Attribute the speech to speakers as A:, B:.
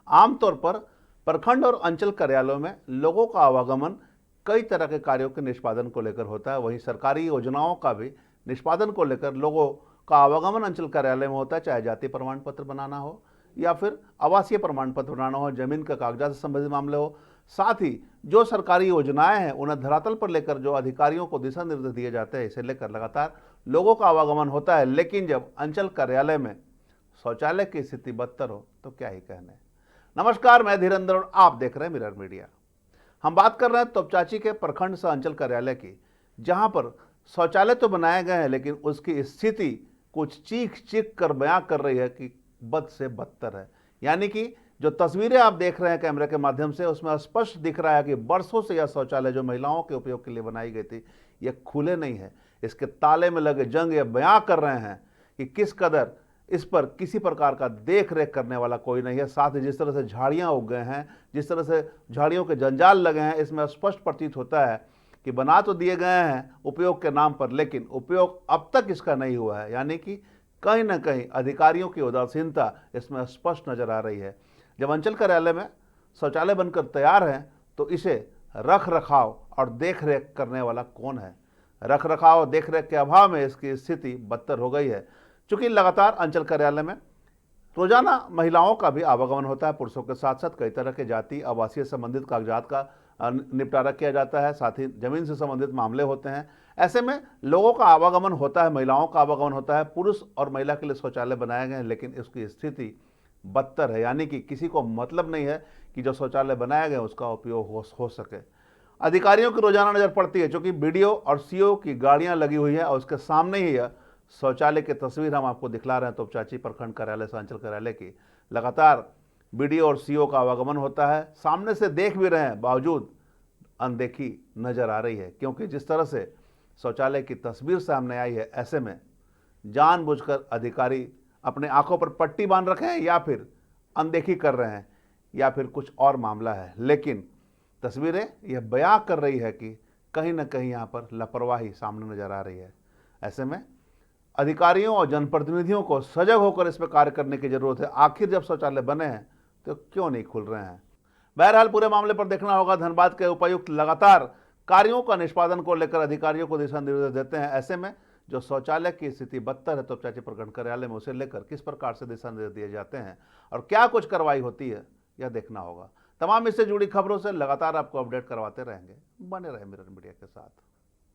A: आमतौर पर प्रखंड और अंचल कार्यालयों में लोगों का आवागमन कई तरह के कार्यों के निष्पादन को लेकर होता है। वहीं सरकारी योजनाओं का भी निष्पादन को लेकर लोगों का आवागमन अंचल कार्यालय में होता है, चाहे जाति प्रमाण पत्र बनाना हो या फिर आवासीय प्रमाण पत्र बनाना हो, जमीन के कागजात से संबंधित मामले हो। साथ ही जो सरकारी योजनाएं हैं उन्हें धरातल पर लेकर जो अधिकारियों को दिशा निर्देश दिए जाते हैं, इसे लेकर लगातार लोगों का आवागमन होता है। लेकिन जब अंचल कार्यालय में शौचालय की स्थिति बदतर हो तो क्या ही कहने। नमस्कार, मैं धीरेन्द्र और आप देख रहे हैं मिरर मीडिया। हम बात कर रहे हैं तोपचांची के प्रखंड सह अंचल कार्यालय की, जहां पर शौचालय तो बनाए गए हैं लेकिन उसकी स्थिति कुछ चीख चीख कर बयां कर रही है कि बद से बदतर है। यानी कि जो तस्वीरें आप देख रहे हैं कैमरे के माध्यम से, उसमें स्पष्ट दिख रहा है कि बरसों से यह शौचालय जो महिलाओं के उपयोग के लिए बनाई गई थी, यह खुले नहीं है। इसके ताले में लगे जंग ये बयां कर रहे हैं कि किस कदर इस पर किसी प्रकार का देख रेख करने वाला कोई नहीं है। साथ ही जिस तरह से झाड़ियां उग गए हैं, जिस तरह से झाड़ियों के जंजाल लगे हैं, इसमें स्पष्ट प्रतीत होता है कि बना तो दिए गए हैं उपयोग के नाम पर, लेकिन उपयोग अब तक इसका नहीं हुआ है। यानी कि कहीं ना कहीं अधिकारियों की उदासीनता इसमें स्पष्ट नजर आ रही है। जब अंचल कार्यालय में शौचालय बनकर तैयार है तो इसे रख रखाव और देख रेख करने वाला कौन है? रख रखाव और देख रेख के अभाव में इसकी स्थिति बदतर हो गई है। चूंकि लगातार अंचल कार्यालय में रोजाना महिलाओं का भी आवागमन होता है, पुरुषों के साथ साथ कई तरह के जाति आवासीय संबंधित कागजात का निपटारा किया जाता है, साथ ही जमीन से संबंधित मामले होते हैं। ऐसे में लोगों का आवागमन होता है, महिलाओं का आवागमन होता है। पुरुष और महिला के लिए शौचालय बनाए गए हैं लेकिन इसकी स्थिति बदतर है। यानी कि किसी को मतलब नहीं है कि जो शौचालय बनाए गए उसका उपयोग हो सके। अधिकारियों की रोजाना नजर पड़ती है, चूंकि बीडीओ और सीओ की गाड़ियां लगी हुई है और उसके सामने ही है शौचालय की तस्वीर हम आपको दिखला रहे हैं। तोपचांची प्रखंड कार्यालय से अंचल कार्यालय की लगातार बीडीओ और सीओ का आवागमन होता है। सामने से देख भी रहे हैं, बावजूद अनदेखी नजर आ रही है, क्योंकि जिस तरह से शौचालय की तस्वीर सामने आई है, ऐसे में जानबूझकर अधिकारी अपने आंखों पर पट्टी बांध रखे हैं या फिर अनदेखी कर रहे हैं या फिर कुछ और मामला है। लेकिन तस्वीरें यह बयां कर रही है कि कहीं ना कहीं यहाँ पर लापरवाही सामने नजर आ रही है। ऐसे में अधिकारियों और जनप्रतिनिधियों को सजग होकर इस पर कार्य करने की जरूरत है। आखिर जब शौचालय बने हैं तो क्यों नहीं खुल रहे हैं? बहरहाल पूरे मामले पर देखना होगा। धनबाद के उपायुक्त लगातार कार्यों का निष्पादन को लेकर अधिकारियों को दिशा निर्देश देते हैं। ऐसे में जो शौचालय की स्थिति बदतर है तोपचांची प्रखंड कार्यालय में, उसे लेकर किस प्रकार से दिशा निर्देश दिए जाते हैं और क्या कुछ कार्रवाई होती है, यह देखना होगा। तमाम इससे जुड़ी खबरों से लगातार आपको अपडेट करवाते रहेंगे। बने रहे मिरर मीडिया के साथ।